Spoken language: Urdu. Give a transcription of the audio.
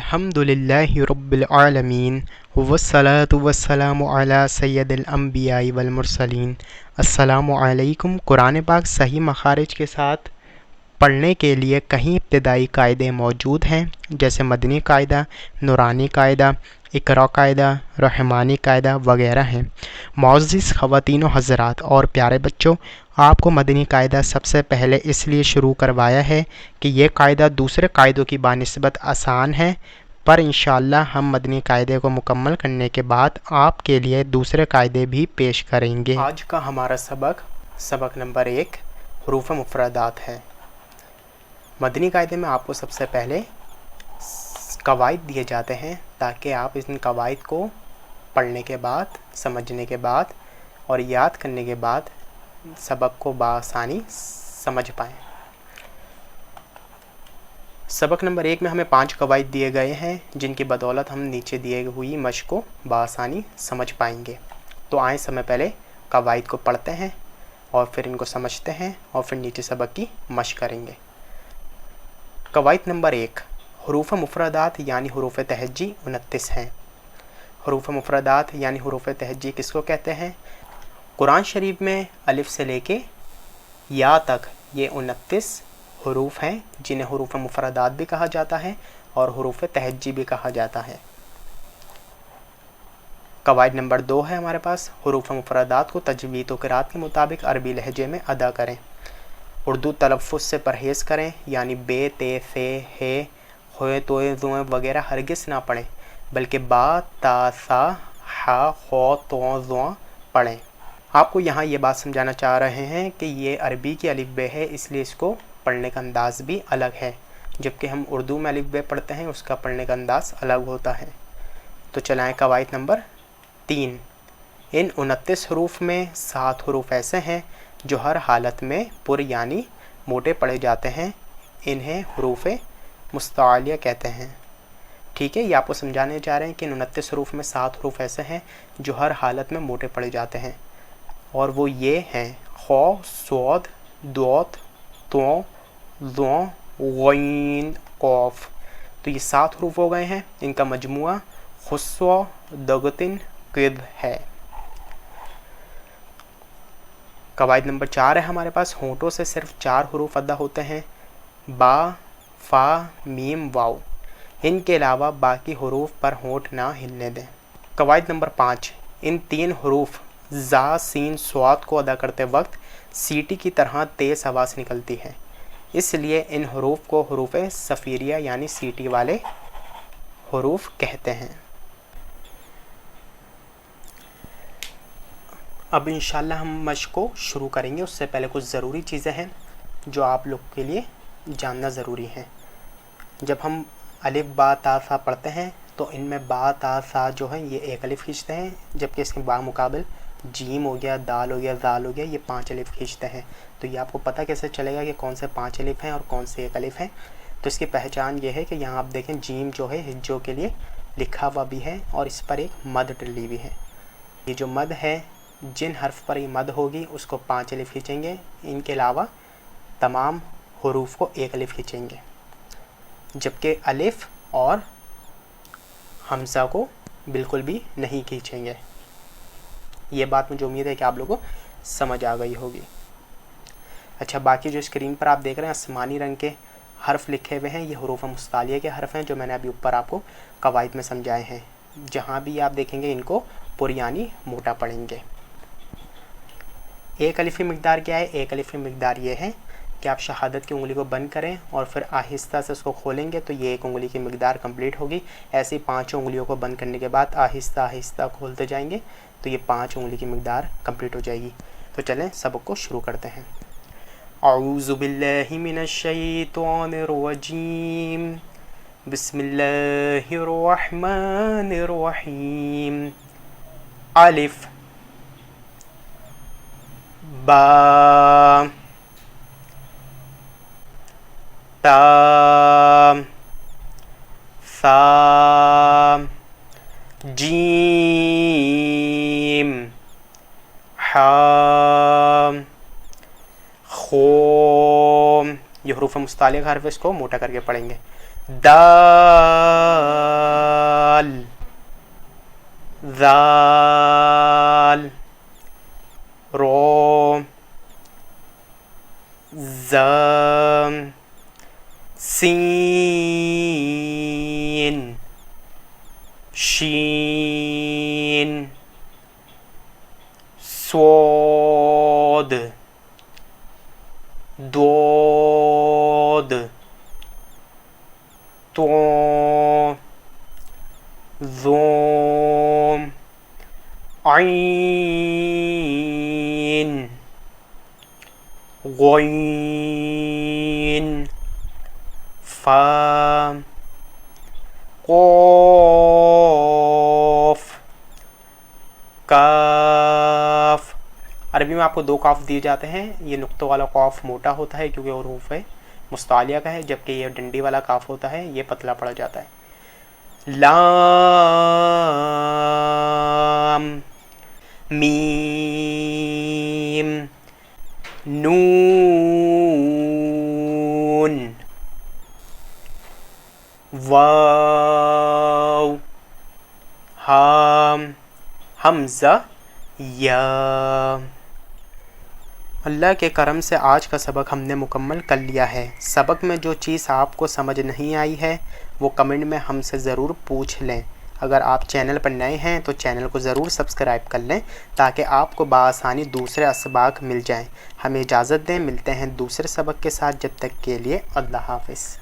الحمدللہ رب العالمین والصلاة والسلام علی سید الانبیاء والمرسلین۔ السلام علیکم۔ قرآن پاک صحیح مخارج کے ساتھ پڑھنے کے لیے کہیں ابتدائی قاعدے موجود ہیں، جیسے مدنی قاعدہ، نورانی قاعدہ، اقرا قاعدہ، رحمانی قاعدہ وغیرہ ہیں۔ معزز خواتین و حضرات اور پیارے بچوں، آپ کو مدنی قاعدہ سب سے پہلے اس لیے شروع کروایا ہے کہ یہ قاعدہ دوسرے قاعدوں کی بنسبت آسان ہے، پر انشاءاللہ ہم مدنی قاعدے کو مکمل کرنے کے بعد آپ کے لیے دوسرے قاعدے بھی پیش کریں گے۔ آج کا ہمارا سبق نمبر 1 حروف مفردات ہے۔ مدنی قاعدے میں آپ کو سب سے پہلے قواعد دیے جاتے ہیں تاکہ آپ ان قواعد کو پڑھنے کے بعد، سمجھنے کے بعد اور یاد کرنے کے بعد سبق کو بآسانی سمجھ پائیں۔ سبق نمبر 1 میں ہمیں 5 قواعد دیے گئے ہیں جن کی بدولت ہم نیچے دیے ہوئی مشق کو بآسانی سمجھ پائیں گے۔ تو آئیں سب سے پہلے قواعد کو پڑھتے ہیں اور پھر ان کو سمجھتے ہیں اور پھر نیچے سبق کی مشق کریں گے۔ قواعد نمبر 1، حروف مفردات یعنی حروف تہجی 29 ہیں۔ حروف مفردات یعنی حروف تہجی کس کو کہتے ہیں؟ قرآن شریف میں الف سے لے کے یا تک یہ 29 حروف ہیں جنہیں حروف مفردات بھی کہا جاتا ہے اور حروف تہجی بھی کہا جاتا ہے۔ قواعد نمبر 2 ہے ہمارے پاس، حروف مفردات کو تجوید و قرات کے مطابق عربی لہجے میں ادا کریں۔ اردو تلفظ سے پرہیز کریں، یعنی بے، تے، سے، ہے، ہوئے، توئے، زوئے وغیرہ ہرگز نہ پڑھیں، بلکہ با، تا، سا، ہا، خو، تو، زو پڑھیں۔ آپ کو یہاں یہ بات سمجھانا چاہ رہے ہیں کہ یہ عربی کی الف بے ہے، اس لیے اس کو پڑھنے کا انداز بھی الگ ہے، جبکہ ہم اردو میں الف بے پڑھتے ہیں، اس کا پڑھنے کا انداز الگ ہوتا ہے۔ تو چلائیں قواعد نمبر 3۔ ان 29 حروف میں 7 حروف ایسے ہیں جو ہر حالت میں پر یعنی موٹے پڑھے جاتے ہیں، انہیں حروف مستعلیہ کہتے ہیں۔ ٹھیک ہے، یہ آپ کو سمجھانے چاہ رہے ہیں کہ ان 29 حروف میں 7 حروف ایسے ہیں جو ہر حالت میں موٹے پڑھے جاتے ہیں، اور وہ یہ ہیں: خ، صاد، ضاد، طو، ظ، غین، قاف۔ تو یہ 7 حروف ہو گئے ہیں، ان کا مجموعہ خسو دغتن قد ہے۔ قواعد نمبر 4 ہے ہمارے پاس، ہونٹوں سے صرف 4 حروف ادا ہوتے ہیں: با، فا، میم، واو۔ ان کے علاوہ باقی حروف پر ہونٹ نہ ہلنے دیں۔ قواعد نمبر 5، ان 3 حروف زا، سین، صاد کو ادا کرتے وقت سیٹی کی طرح تیز آواز نکلتی ہے، اس لیے ان حروف کو حروف صفیریہ یعنی سیٹی والے حروف کہتے ہیں۔ اب انشاءاللہ ہم مشق کو شروع کریں گے، اس سے پہلے کچھ ضروری چیزیں ہیں جو آپ لوگ کے لیے جاننا ضروری ہیں۔ جب ہم الف با تا سا پڑھتے ہیں تو ان میں با تا سا جو ہے یہ ایک الف کھینچتے ہیں، جبکہ اس کے بامقابل جیم ہو گیا، دال ہو گیا، زال ہو گیا، یہ 5 الف کھینچتے ہیں۔ تو یہ آپ کو پتہ کیسے چلے گا کہ کون سے 5 الف ہیں اور کون سے ایک الف ہیں؟ تو اس کی پہچان یہ ہے کہ یہاں آپ دیکھیں جیم جو ہے ہجوں کے لیے لکھا ہوا بھی ہے اور اس پر ایک مد ٹلی بھی ہے۔ یہ جو مد ہے، جن حرف پر یہ مد ہوگی اس کو 5 الف کھینچیں گے، ان کے علاوہ تمام حروف کو ایک الف کھینچیں گے، جبکہ الف اور حمزہ کو بالکل بھی نہیں کھینچیں گے۔ یہ بات مجھے امید ہے کہ آپ لوگوں کو سمجھ آ گئی ہوگی۔ اچھا، باقی جو اسکرین پر آپ دیکھ رہے ہیں آسمانی رنگ کے حرف لکھے ہوئے ہیں، یہ حروف مستعلیہ کے حرف ہیں جو میں نے ابھی اوپر آپ کو قواعد میں سمجھائے ہیں۔ جہاں بھی آپ دیکھیں گے ان کو پر یعنی موٹا پڑھیں گے۔ ایک الف کی مقدار کیا ہے؟ ایک الف کی مقدار یہ ہے کہ آپ شہادت کی انگلی کو بند کریں اور پھر آہستہ سے اس کو کھولیں گے تو یہ ایک انگلی کی مقدار کمپلیٹ ہوگی۔ ایسی 5 انگلیوں کو بند کرنے کے بعد آہستہ آہستہ کھولتے جائیں گے تو یہ 5 انگلی کی مقدار کمپلیٹ ہو جائے گی۔ تو چلیں سبق کو شروع کرتے ہیں۔ اعوذ باللہ من الشیطان الرجیم، بسم اللہ الرحمن الرحیم۔ الف، با، تا، سا، جیم، حا، خو۔ یہ حروف مستعلیہ کا حرف ہے، اس کو موٹا کر کے پڑھیں گے۔ دال ذال رو زم سین شین صاد ضاد طا ظا عین غین فا قاف کاف۔ عربی میں آپ کو 2 قاف دیے جاتے ہیں، یہ نقطوں والا قاف موٹا ہوتا ہے کیونکہ حروف مستعلیہ کا ہے، جبکہ یہ ڈنڈی والا قاف ہوتا ہے یہ پتلا پڑ جاتا ہے۔ لام میم نون واو ہام حمزہ یا۔ اللہ کے کرم سے آج کا سبق ہم نے مکمل کر لیا ہے۔ سبق میں جو چیز آپ کو سمجھ نہیں آئی ہے وہ کمنٹ میں ہم سے ضرور پوچھ لیں۔ اگر آپ چینل پر نئے ہیں تو چینل کو ضرور سبسکرائب کر لیں تاکہ آپ کو بآسانی دوسرے اسباق مل جائیں۔ ہمیں اجازت دیں، ملتے ہیں دوسرے سبق کے ساتھ، جب تک کے لیے اللہ حافظ۔